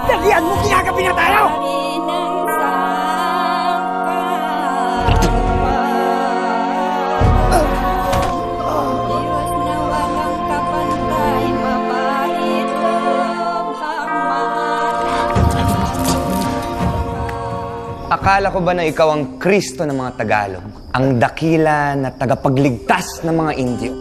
Dalian mo, kinagabi na tayo! Akala ko ba na ikaw ang Kristo ng mga Tagalog? Ang dakila na tagapagligtas ng mga Indio?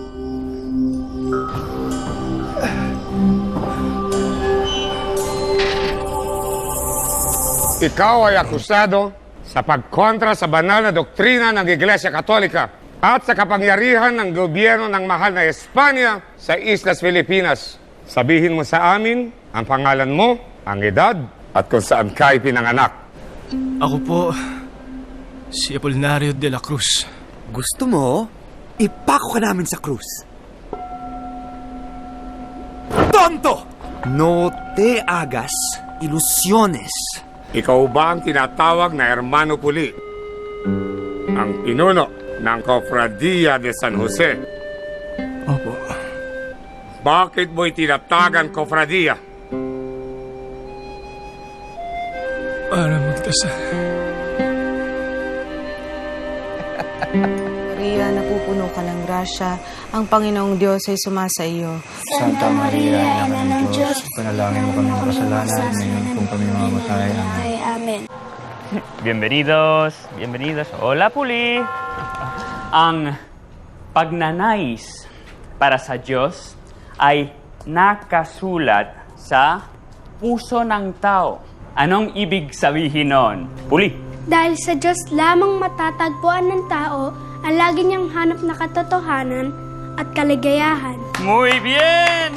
Ikaw ay akusado sa pagkontra sa banal na doktrina ng Iglesia Katolika at sa kapangyarihan ng gobyerno ng mahal na Espanya sa Islas Filipinas. Sabihin mo sa amin ang pangalan mo, ang edad, at kung saan ka pinanganak. Ako po, si Apolinario de la Cruz. Gusto mo? Ipako ka namin sa krus. Tonto! No te hagas ilusiones. Ikaw ba ang tinatawag na Hermano Puli? Ang pinuno ng Cofradia de San Jose? Opo. Bakit mo itinatagan Cofradia? Para magdasal. Maria, napupuno ka ng grasya. Ang Panginoong Diyos ay sumasa iyo. Santa Maria, Ina ng Diyos, panalangin mo kami ng kasalanan, ngayon kung kami mamamatay. Amen. Bienvenidos. Hola, Puli. Ang pagnanais para sa Diyos ay nakasulat sa puso ng tao. Anong ibig sabihin nun? Puli. Dahil sa Diyos lamang matatagpuan ng tao ang lagi niyang hanap na katotohanan at kaligayahan. Muy bien,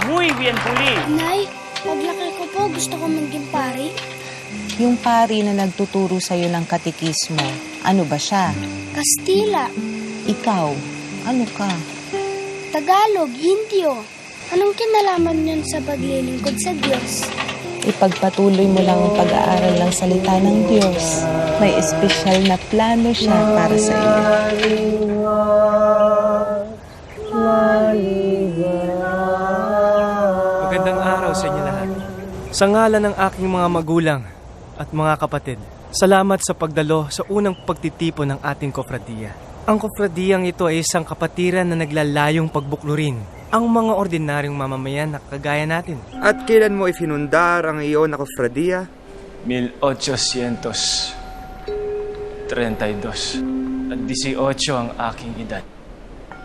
Puli. Nay, paglaki ko po, gusto ko maging pari. Yung pari na nagtuturo sa iyo ng katikismo, ano ba siya? Kastila, Ikaw, ano ka? Tagalog, Indio. Anong kinalaman niyon sa paglilingkod sa Diyos? Ipagpatuloy mo lang ang pag-aaral ng salita ng Diyos. May espesyal na plano siya para sa iyo. Magandang araw sa inyo lahat. Sa ngalan ng aking mga magulang at mga kapatid, salamat sa pagdalo sa unang pagtitipon ng ating kofradiya. Ang kofradiyang ito ay isang kapatiran na naglalayong pagbuklurin ang mga ordinaryong mamamayan na kagaya natin. At kailan mo ifinundar ang iyon na kofradiya? 1832 at 18 ang aking edad.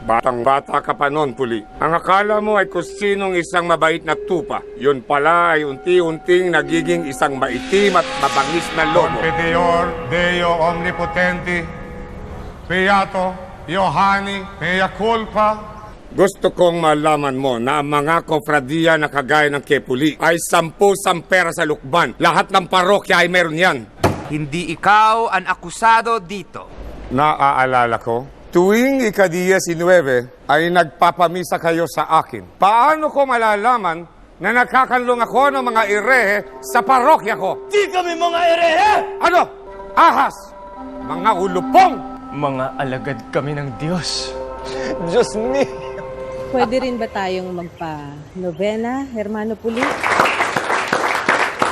Batang-bata ka pa noon, Puli. Ang akala mo ay kusinong isang mabait na tupa. Yun pala ay unti-unting nagiging isang maitim at mabangis na lobo. Confiteor, Deo Omnipotenti, Beato, Iohanni, Mea Culpa. Gusto kong malaman mo na ang mga kofradiya na kagaya ng Kepuli ay 10 sampera sa lukban. Lahat ng parokya ay meron yan. Hindi ikaw ang akusado dito. Naaalala ko, tuwing ika-19 ay nagpapamisa kayo sa akin. Paano ko malalaman na nagkakanlong ako ng mga irehe sa parokya ko? Di kami mga erehe! Ano? Ahas! Mga ulupong! Mga alagad kami ng Diyos. Diyos me! Pwede rin ba tayong magpa-novena, Hermano Puli?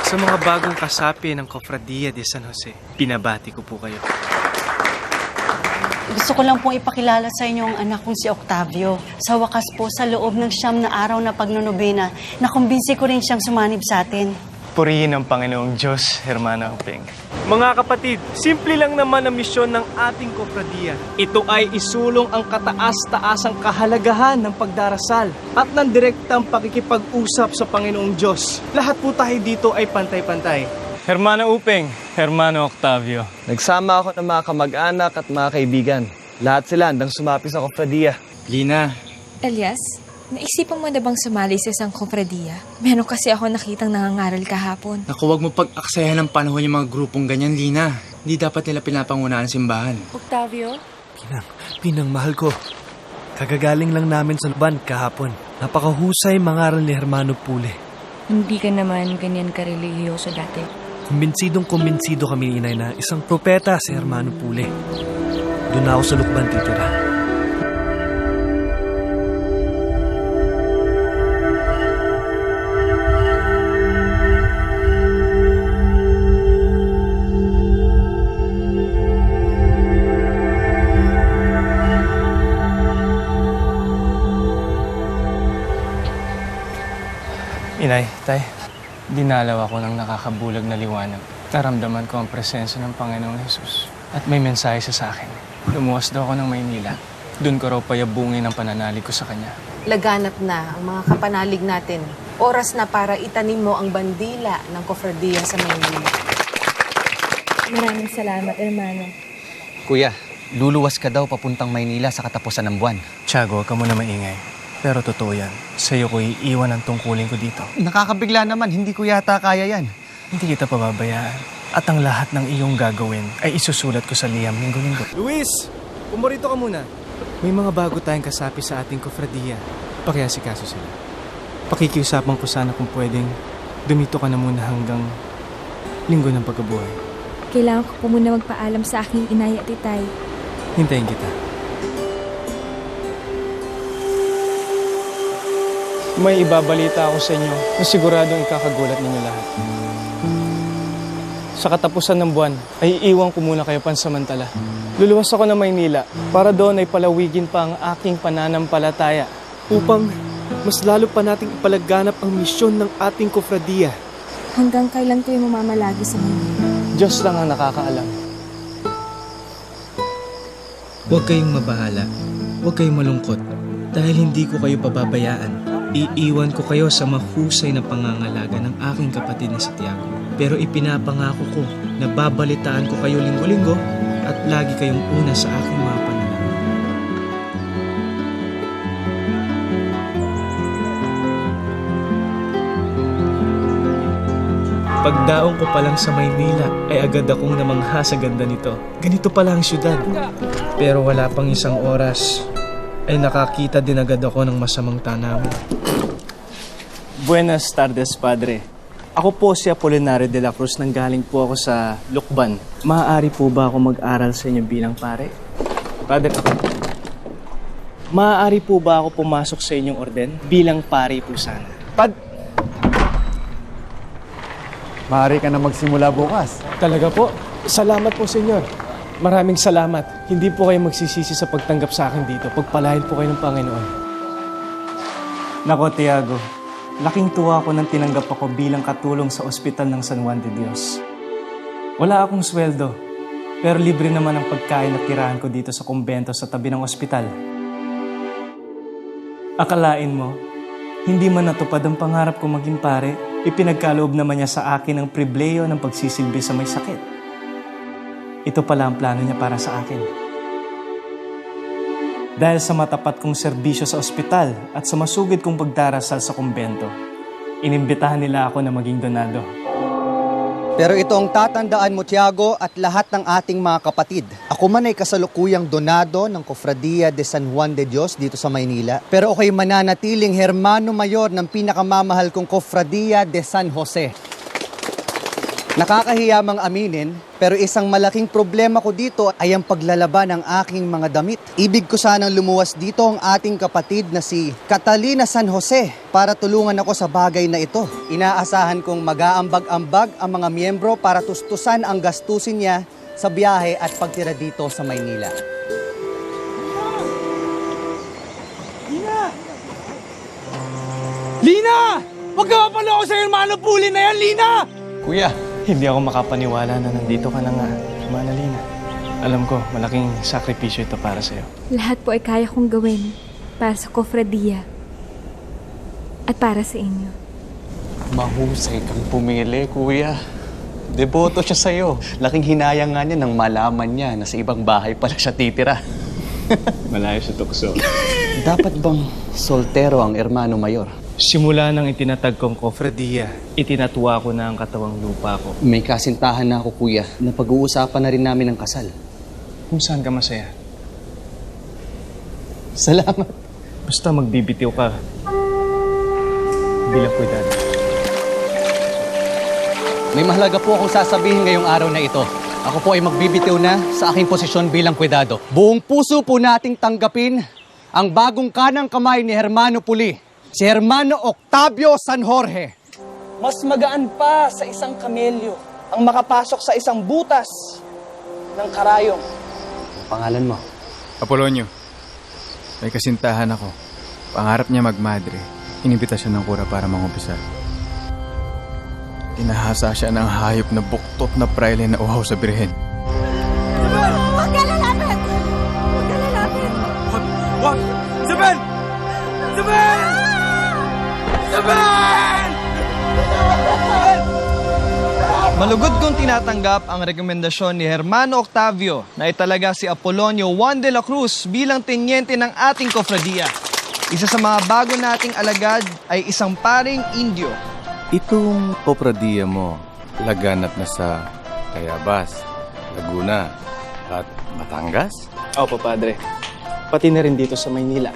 Sa mga bagong kasapi ng Cofradia de San Jose, pinabati ko po kayo. Gusto ko lang pong ipakilala sa inyo ang anak kong si Octavio. Sa wakas po, sa loob ng 9 na araw na pagnonobena, nakumbinsi ko rin siyang sumanib sa atin. Purihin ang Panginoong Diyos, Hermana Upeng. Mga kapatid, simple lang naman ang misyon ng ating kofradiya. Ito ay isulong ang kataas-taasang kahalagahan ng pagdarasal at ng direktang pakikipag-usap sa Panginoong Diyos. Lahat po tayo dito ay pantay-pantay. Hermana Upeng, Hermano Octavio. Nagsama ako ng mga kamag-anak at mga kaibigan. Lahat sila handang sumapi sa kofradiya. Lina. Elias, naisipan mo na bang sumali sa isang kofradiya? Meron kasi ako nakitang nangangaral kahapon. Naku, wag mo pag-aksayahan ng panahon yung mga grupong ganyan, Lina. Hindi dapat nila pinapangunahan ang simbahan. Octavio? Pinang mahal ko. Kagagaling lang namin sa Luban kahapon. Napakahusay mangaral ni Hermano Puli. Hindi ka naman ganyan karelihiyoso dati. Kumbinsidong kami ni Inay na isang propeta si Hermano Puli. Doon ako sa Lukban titira. Inay, tay, dinalaw ako ng nakakabulag na liwanag. Naramdaman ko ang presensya ng Panginoong Jesus. At may mensahe siya sa akin. Lumuwas daw ako ng Maynila. Doon ko raw payabungin ang pananalig ko sa kanya. Laganap na ang mga kapanalig natin. Oras na para itanim mo ang bandila ng Cofradia sa Maynila. Maraming salamat, hermano. Kuya, luluwas ka daw papuntang Maynila sa katapusan ng buwan. Tiago, huwag ka muna maingay. Pero totoo yan. Sa'yo ko iiwan ang tungkulin ko dito. Nakakabigla naman, hindi ko yata kaya yan. Hindi kita pababayaan. At ang lahat ng iyong gagawin ay isusulat ko sa liham linggo-linggo. Luis! Pumarito ka muna. May mga bago tayong kasapi sa ating Cofradia. Pakiasikaso sila. Pakikiusapan ko sana kung pwedeng dumito ka na muna hanggang linggo ng pagkabuhay. Kailangan ko po muna magpaalam sa aking inay at itay. Hintayin kita. May ibabalita ako sa inyo na siguradong ikakagulat ninyo lahat. Sa katapusan ng buwan, ay iiwan ko muna kayo pansamantala. Luluwas ako ng Maynila para doon ay palawigin pa ang aking pananampalataya upang mas lalo pa nating ipalaganap ang misyon ng ating Cofradia. Hanggang kailan kayo mamamalagi sa Maynila? Diyos lang ang nakakaalam. Huwag kayong mabahala. Huwag kayong malungkot. Dahil hindi ko kayo pababayaan. Iiwan ko kayo sa mahusay na pangangalaga ng aking kapatid na si Tiago. Pero ipinapangako ko na babalitaan ko kayo linggo-linggo at lagi kayong una sa aking mga panalangin. Pagdaong ko pa lang sa Maynila ay agad akong namangha sa ganda nito. Ganito pala ang syudad. Pero wala pang isang oras ay nakakita din agad ako ng masamang tanawin. Buenas tardes, Padre. Ako po si Apolinario de la Cruz, nanggaling po ako sa Lukban. Maaari po ba ako mag-aral sa inyo bilang pare? Padre, maaari po ba ako pumasok sa inyong orden bilang pare po sana? Maaari ka na magsimula bukas. Talaga po? Salamat po, Senyor. Maraming salamat. Hindi po kayo magsisisi sa pagtanggap sa akin dito. Pagpalain po kayo ng Panginoon. Nako, Tiago. Laking tuwa ko nang tinanggap ako bilang katulong sa ospital ng San Juan de Dios. Wala akong sweldo, pero libre naman ang pagkain at tirahan ko dito sa kumbento sa tabi ng ospital. Akalain mo, hindi man natupad ang pangarap ko maging pare, ipinagkaloob naman niya sa akin ang pribileyo ng pagsisilbi sa may sakit. Ito pala ang plano niya para sa akin. Dahil sa matapat kong serbisyo sa ospital at sa masugid kong pagdarasal sa kumbento, inimbitahan nila ako na maging donado. Pero ito ang tatandaan mo, Tiago, at lahat ng ating mga kapatid. Ako man ay kasalukuyang donado ng Cofradia de San Juan de Dios dito sa Maynila. Pero ako'y mananatiling hermano mayor ng pinakamamahal kong Cofradia de San Jose. Nakakahiya mang aminin, pero isang malaking problema ko dito ay ang paglalaba ng aking mga damit. Ibig ko sanang lumuwas dito ang ating kapatid na si Catalina San Jose para tulungan ako sa bagay na ito. Inaasahan kong mag-aambag-ambag ang mga miyembro para tustusan ang gastusin niya sa biyahe at pagtira dito sa Maynila. Lina! Huwag ka mapalo ako sa hermano Puli na yan, Lina! Kuya! Hindi ako makapaniwala na nandito ka na nga, Manalina. Alam ko, malaking sakripisyo ito para sa'yo. Lahat po ay kaya kong gawin para sa Cofradia at para sa inyo. Mahusay kang pumili, kuya. Deboto siya sa'yo. Laking hinayang nga niya nang malaman niya na sa ibang bahay pala siya titira. Malayo sa tukso. Dapat bang soltero ang hermano mayor? Simula nang itinatag kong Cofradia, itinatwa ko na ang katawang lupa ko. May kasintahan na ako, kuya, na pag-uusapan na rin namin ang kasal. Kung saan ka masaya? Salamat. Basta magbibitiw ka bilang kuydado. May mahalaga po akong sasabihin ngayong araw na ito. Ako po ay magbibitiw na sa aking posisyon bilang kuydado. Buong puso po nating tanggapin ang bagong kanang kamay ni Hermano Puli. Si Hermano Octavio San Jorge. Mas magaan pa sa isang kamelyo ang makapasok sa isang butas ng karayom. Ang pangalan mo? Apolonio. May kasintahan ako. Pangarap niya magmadre. Inimbitasyon ng kura para mangumpisal. Inahasa siya ng hayop na buktot na praile na uhaw sa birhen. Huwag ka lalapit! Huwag ka lalapit! Wag! Isabel! Isabel! Isabel! Malugod kong tinatanggap ang rekomendasyon ni Hermano Octavio na italaga si Apolonio Juan de la Cruz bilang tenyente ng ating kofradiya. Isa sa mga bago nating alagad ay isang paring Indio. Itong kofradiya mo, laganap na sa Tayabas, Laguna at Batangas? Opo, Padre. Pati na rin dito sa Maynila.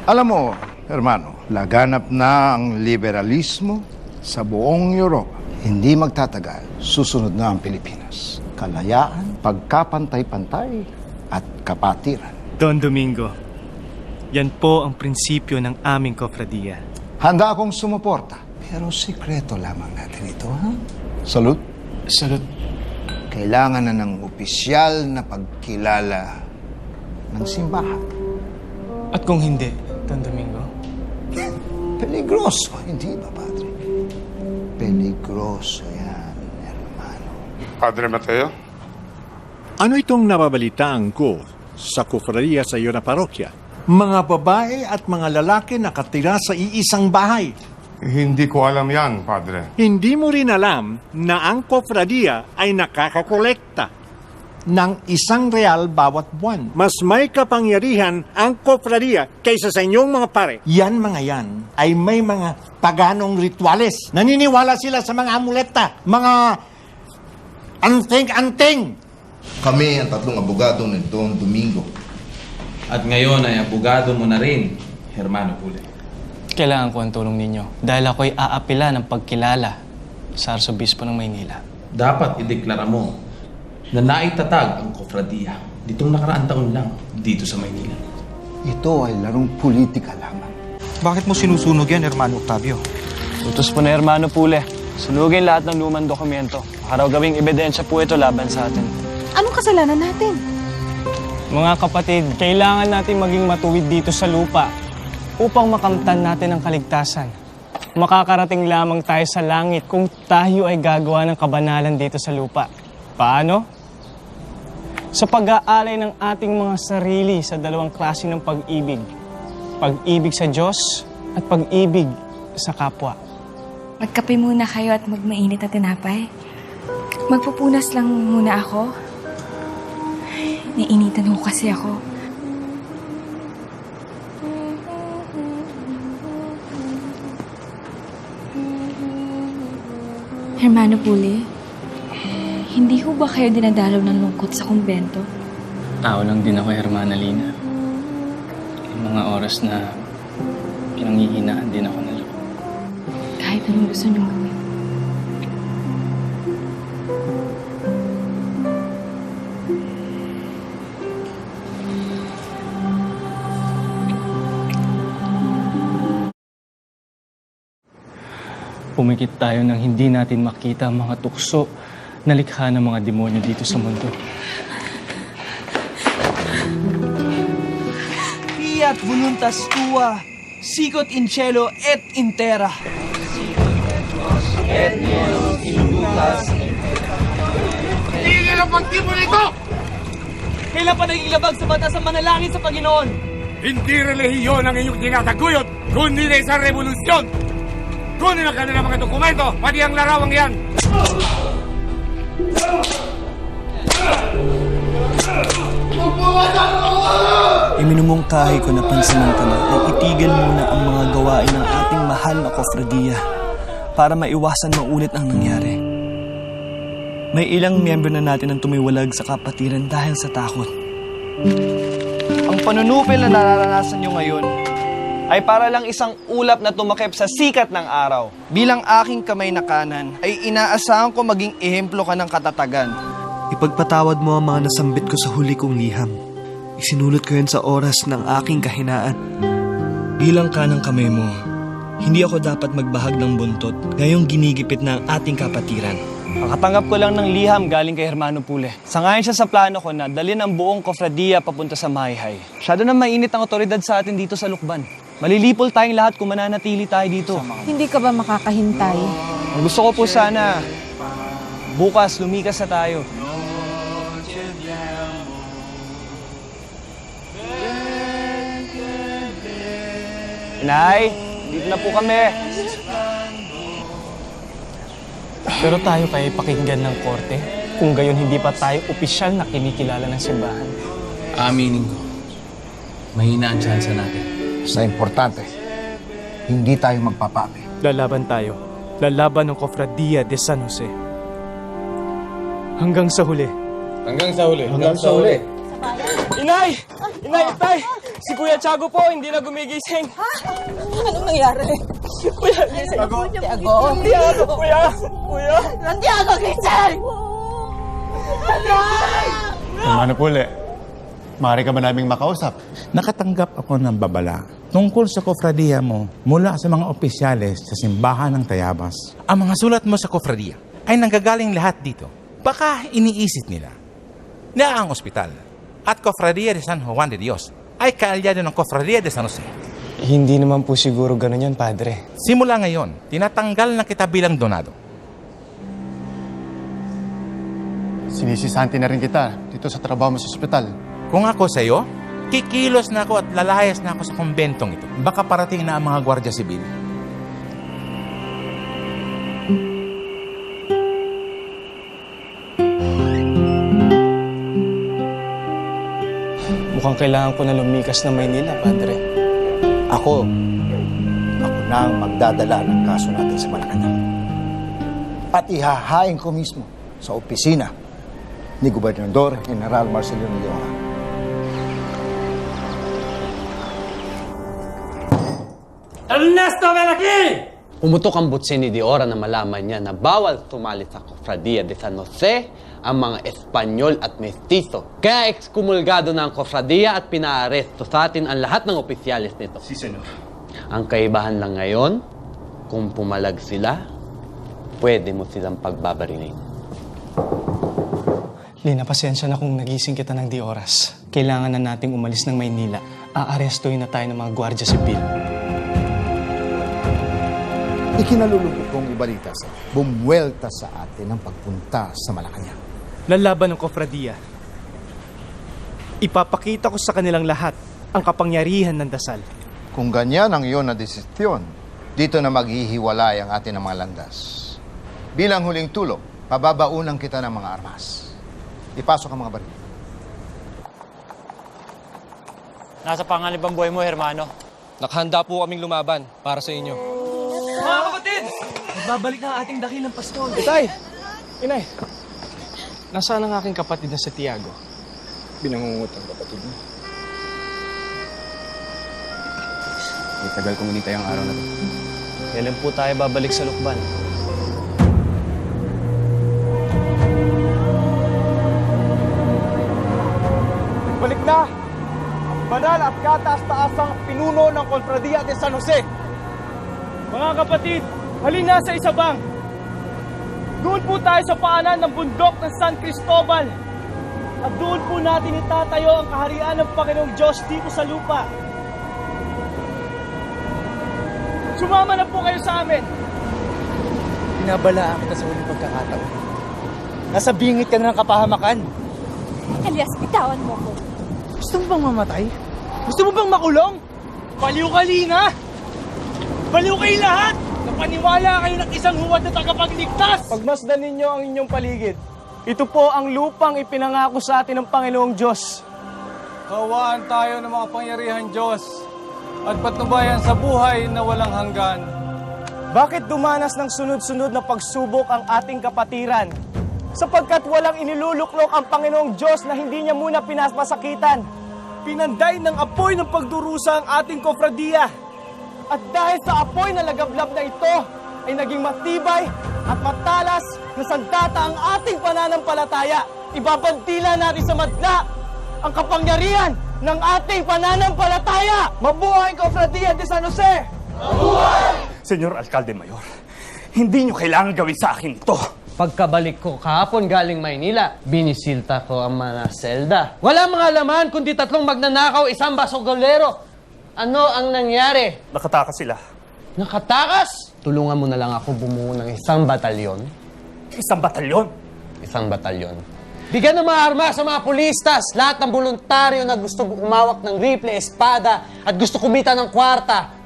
Alam mo, hermano, laganap na ang liberalismo sa buong Europa. Hindi magtatagal, susunod na ang Pilipinas. Kalayaan, pagkapantay-pantay at kapatiran. Don Domingo, yan po ang prinsipyo ng aming kofradiya. Handa akong sumuporta, pero sikreto lamang natin ito, ha? Salud? Salud. Kailangan na ng opisyal na pagkilala ng simbahan. At kung hindi, Don Domingo? Peligroso, hindi ba, Padre? Peligroso yan, hermano. Padre Mateo? Ano itong nababalitaan ko sa kofradiya sa iyo na parokya? Mga babae at mga lalaki nakatira sa iisang bahay. Hindi ko alam yan, Padre. Hindi mo rin alam na ang kofradiya ay nakakakolekta ng ₱1 bawat buwan. Mas may kapangyarihan ang kofradiya kaysa sa inyong mga pare. Yan mga yan ay may mga paganong rituales. Naniniwala sila sa mga amuleta, mga anting-anting. Kami ang tatlong abogado ni Don Domingo. At ngayon ay abogado mo na rin, Hermano Pule. Kailangan ko ang tulong ninyo dahil ako'y aapila ng pagkilala sa Arsobispo ng Maynila. Dapat ideklara mo na naitatag ang kofradiya ditong nakaraang taon lang dito sa Maynila. Ito ay larong politika lamang. Bakit mo sinusunog yan, Hermano Octavio? Utos po na Hermano Pule. Sunugin lahat ng lumang dokumento. Baka raw gawing ebidensya po ito laban sa atin. Anong kasalanan natin? Mga kapatid, kailangan natin maging matuwid dito sa lupa upang makamtan natin ang kaligtasan. Makakarating lamang tayo sa langit kung tayo ay gagawa ng kabanalan dito sa lupa. Paano? Sa pag-aalay ng ating mga sarili sa dalawang klase ng pag-ibig. Pag-ibig sa Diyos at pag-ibig sa kapwa. Magkape muna kayo at magmainit na tinapay. Magpupunas lang muna ako. Nainitan ho kasi ako. Hermano Pule, hindi ho ba kayo dinadalaw ng lungkot sa kumbento? Tao lang din ako, Hermana Lina. Yung mga oras na pinanghihinaan din ako ng loob. Kahit anong gusto niyong gawin. Pumikit tayo nang hindi natin makita ang mga tukso na likha ng mga demonyo dito sa mundo. Fiat voluntas tua, sicut in cielo et in terra. Tigil ang pagtimo nito! Kailan pa naging labag sa batas ang manalangin sa Panginoon? Hindi relihiyon ang inyong tinataguyod, kundi na isang revolusyon! Kunin ang kanilang mga dokumento, pati ang larawang yan! Iminumungkahi ko na pansamantala na itigil muna ang mga gawain ng ating mahal na kofradiya para maiwasan maulit ang nangyari. May ilang miyembro na natin ang tumiwalag sa kapatiran dahil sa takot. Ang panunupil na nararanasan nyo ngayon ay para lang isang ulap na tumakip sa sikat ng araw. Bilang aking kamay na kanan, ay inaasahan ko maging ehemplo ka ng katatagan. Ipagpatawad mo ang mga nasambit ko sa huli kong liham. Isinulot ko yun sa oras ng aking kahinaan. Bilang kanang kamay mo, hindi ako dapat magbahag ng buntot ngayong ginigipit na ang ating kapatiran. Makatanggap ko lang ng liham galing kay Hermano Pule. Sangayon siya sa plano ko na dalhin ang buong kofradiya papunta sa Mayhay. Masyado na mainit ang otoridad sa atin dito sa Lukban. Malilipol tayong lahat kung mananatili tayo dito. Hindi ka ba makakahintay? Ang gusto ko po sana, bukas lumikas na tayo. Inay, dito na po kami. Pero tayo kaya pakinggan ng korte kung gayon hindi pa tayo opisyal na kinikilala ng simbahan. Aminin ko, mahina ang tsansa natin. Sa importante, hindi tayo magpapaapi. Lalaban tayo. Lalaban ng Cofradia de San Jose. Hanggang sa huli. Hanggang sa huli. Hanggang sa huli. Inay! Inay, tay! Si Kuya Tiago po, hindi na gumigising. Ha? Anong nangyari? Kuya, gising. Tiago? Tiago! Kuya! Kuya! Tiago, gising! Ano po, Le? Maaari ka ba naming makausap? Nakatanggap ako ng babala tungkol sa kofradiya mo mula sa mga opisyales sa simbahan ng Tayabas. Ang mga sulat mo sa kofradiya ay nanggagaling lahat dito. Baka iniisip nila na ang ospital at kofradiya de San Juan de Dios ay kaalyado ng kofradiya de San Jose. Hindi naman po siguro ganun yan, Padre. Simula ngayon, tinatanggal na kita bilang donado. Sinisisanti na rin kita dito sa trabaho mo sa ospital. Kung ako sa iyo, kikilos na ako at lalayas na ako sa kumbentong ito. Baka parating na ang mga Gwardiya Sibil. Mukhang kailangan ko na lumikas na Maynila, Padre. Ako na ang magdadala ng kaso natin sa Malacanang. At ihahain ko mismo sa opisina ni Gobernador General Marcelino Leora. Ernesto, ven aquí! Pumutok ang butsi ni Diora na malaman niya na bawal tumali sa Cofradia de San Jose ang mga Espanyol at Mestizo. Kaya ekskumulgado na ang Cofradia at pinaaresto sa atin ang lahat ng opisyalis nito. Si Senor. Ang kaibahan lang ngayon, kung pumalag sila, pwede mo silang pagbabarilin. Lina, pasensya na kung nagising kita ng di oras. Kailangan na nating umalis ng Maynila. Aarestuhin na tayo ng mga Gwardiya Sibil. Ikinalulungkot kong ibalita sa bumuwelta sa atin ang pagpunta sa Malacanang. Lalaban ng Cofradia. Ipapakita ko sa kanilang lahat ang kapangyarihan ng dasal. Kung ganyan ang iyon na desisyon, dito na maghihiwalay ang atin ng mga landas. Bilang huling tulong, pababaunan kita ng mga armas. Ipasok ang mga baril. Nasa panganib ang buhay mo, hermano. Nakahanda po kaming lumaban para sa inyo. Mga kapatid! Nagbabalik na ang ating dakilang pastol. Itay! Inay! Nasaan ang aking kapatid na si Tiago? Binangungot ang kapatid mo. May tagal kong initay ang araw na to. Kailan po tayo babalik sa Lukban? Balik na! Ang banal at kataas-taasang pinuno ng Cofradia de San Jose. Mga kapatid, halina sa isabang. Doon po tayo sa paanan ng bundok ng San Cristobal. At doon po natin itatayo ang kaharian ng Panginoong Diyos dito sa lupa. Sumama na po kayo sa amin. Pinabalaan kita sa huling pagkakataon. Nasa bingit ka na ng kapahamakan. Elias, bitawan mo ko. Gusto mo bang mamatay? Gusto mo bang makulong? Baliw ka, Lina! Baliw kayo lahat! Napaniwala kayo ng isang huwad na tagapagligtas! Pagmasdan ninyo ang inyong paligid. Ito po ang lupang ipinangako sa atin ng Panginoong Diyos. Kawaan tayo ng mga pangyarihan Diyos at patnubayan sa buhay na walang hanggan. Bakit dumanas ng sunod-sunod na pagsubok ang ating kapatiran? Sapagkat walang iniluluklok ang Panginoong Diyos na hindi niya muna pinapasakitan. Pinanday ng apoy ng pagdurusa ang ating Cofradia. At dahil sa apoy na lagablab na ito, ay naging matibay at matalas na sandata ang ating pananampalataya. Ibabantila natin sa madla ang kapangyarihan ng ating pananampalataya. Mabuhay ang Cofradia de San Jose! Mabuhay! Senyor Alcalde Mayor, hindi niyo kailangan gawin sa akin ito. Pagkabalik ko kahapon galing Maynila, binisilta ko ang mga selda. Wala mga laman kundi 3 magnanakaw, 1 basogolero. Ano ang nangyari? Nakatakas sila. Nakatakas! Tulungan mo na lang ako bumuo ng isang batalyon. Isang batalyon? Isang batalyon. Bigyan ng mga armas sa mga pulistas, lahat ng voluntaryo na gusto umawak ng rifle, espada, at gusto kumita ng kwarta.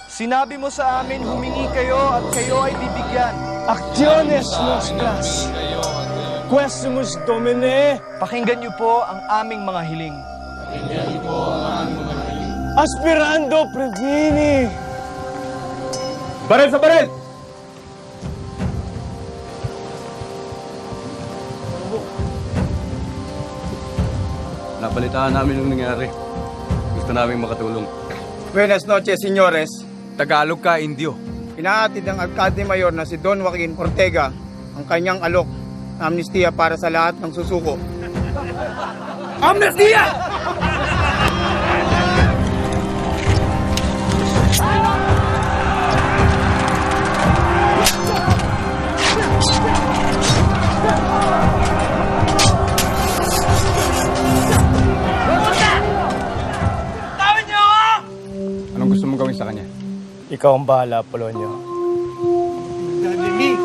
Sinabi mo sa amin, humingi kayo at kayo ay bibigyan. Actiones nostras. Quesumus Domine. Pakinggan niyo po ang aming mga hiling. Aspirando Previni. Baril sa baril! Nabalitaan namin yung nangyari. Gusto naming makatulong. Buenas noches, señores. Tagalog ka, Indio. Inaatid ng Alcalde Mayor na si Don Joaquin Ortega ang kanyang alok na amnestiya para sa lahat ng susuko. Amnestiya! Anong gusto mong gawin sa kanya? Ikaw ang bahala, Polonio.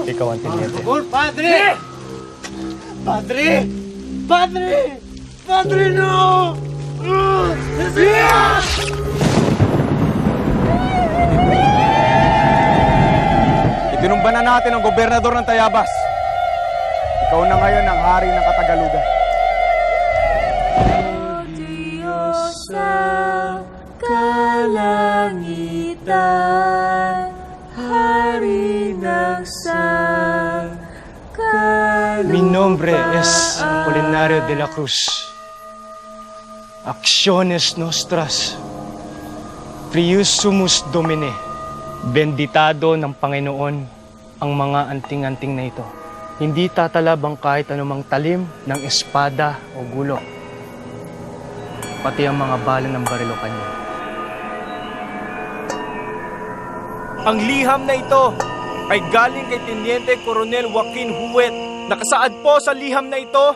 Ikaw ang tiniente. Padre! Padre! Padre! Padre, no! Itinumba na natin ang gobernador ng Tayabas. Ikaw na ngayon ang hari ng Katagalugan. Diyos sa kalangitan, hari ng Mi nombre es Apolinario de la Cruz. Acciones nostras. Prius sumus Domine. Benditado ng Panginoon ang mga anting-anting na ito. Hindi tatalab ang kahit anumang talim ng espada o gulo. Pati ang mga bala ng barilokan niya. Ang liham na ito ay galing kay Teniente Coronel Joaquin Huet. Nakasaad po sa liham na ito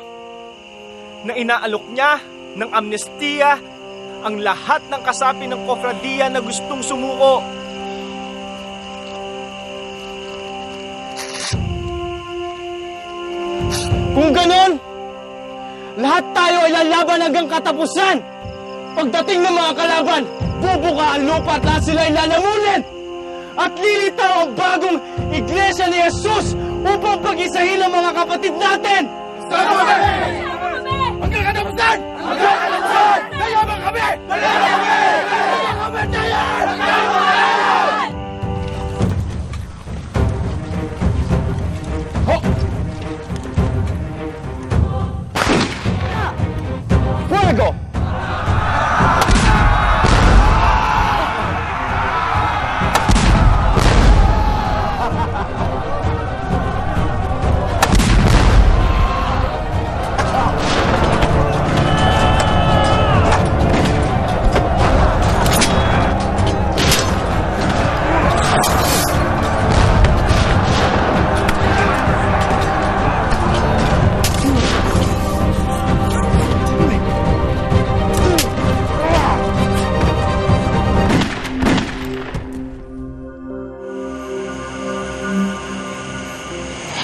na inaalok niya ng amnestiya ang lahat ng kasapi ng kofradiya na gustong sumuko. Kung ganon, lahat tayo ay lalaban hanggang katapusan. Pagdating ng mga kalaban, bubuka ang lupa at lahat sila ay lalamunin. At lilitaw ang bagong iglesia ni Jesus upang pag-isahin ang mga kapatid natin. Sama kami! Hanggang katapusan! Hanggang katapusan! Layaban kami! Layaban kami! Layaban kami! Layaban kami! Fuego!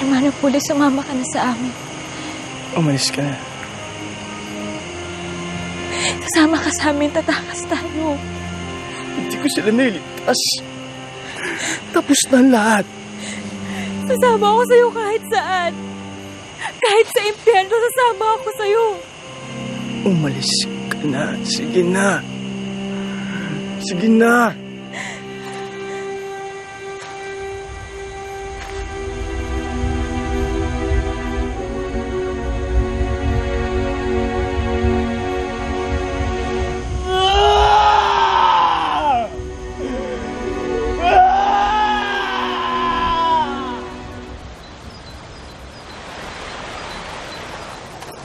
Hermano Pulis, sumama ka na sa amin. Umalis ka na. Kasama ka sa amin, tatakas tayo. Hindi ko sila nililigtas. Tapos na ang lahat. Sasama ako sa'yo kahit saan. Kahit sa impyerno, sasama ako sa'yo. Umalis ka na. Sige na. Sige na.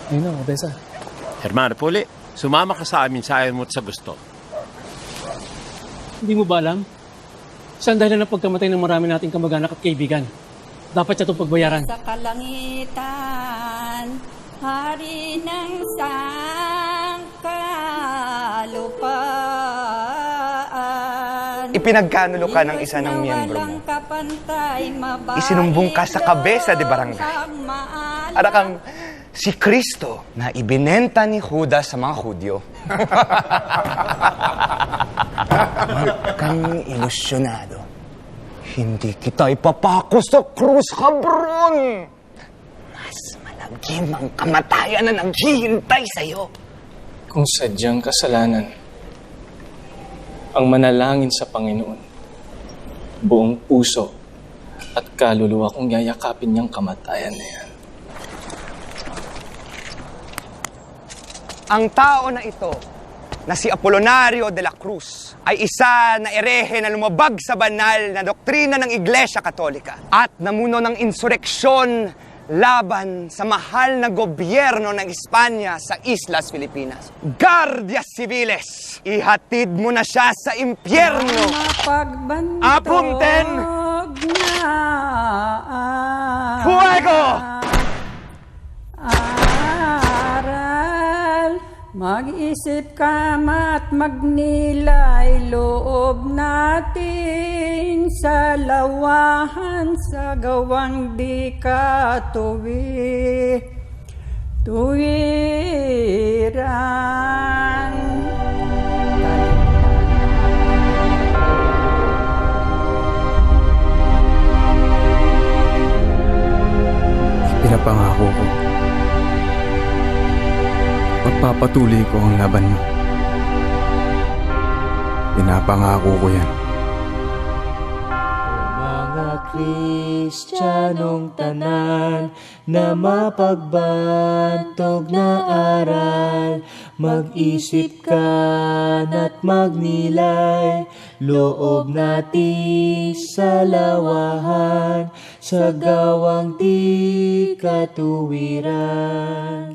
Ayun na, Odessa. Hermano Puli, sumama ka sa amin sa ayaw mo at sa gusto. Hindi mo ba alam? Saan dahilan ng pagkamatay ng marami nating kamag-anak at kaibigan? Dapat siya itong pagbayaran. Sa kalangitan, hari ng sangkalupaan, 'Di ba? ipinagkanulo ka ng isa ng miyembro mo. Isinumbong ka sa kabesa de barangay. Para kang si Kristo na ibinenta ni Judas sa mga Hudyo. Huwag kang ilusyonado. Hindi kita ipapako sa krus, kabron! Mas malagim ang kamatayan na naghihintay sa'yo. Kung sadyang kasalanan, ang manalangin sa Panginoon, buong puso at kaluluwa kong yayakapin niyang kamatayan na yan. Ang tao na ito, na si Apollonario de la Cruz, ay isa na erehe na lumabag sa banal na doktrina ng Iglesia Katolika at namuno ng insureksyon laban sa mahal na gobyerno ng Espanya sa Islas Filipinas. Guardias Civiles, ihatid mo na siya sa impyerno. Apunten! Fuego! Mag-isip ka at magnilay loob natin sa lawahan sa gawang di ka tuwiran. Pinapangako ko. Pagpapatuloy ko ang laban mo. Pinapangako ko yan. Mga Kristiyanong tanan na mapagbantog na aral, mag-isip ka at magnilay loob natin sa lawahan sa gawang di katuwiran.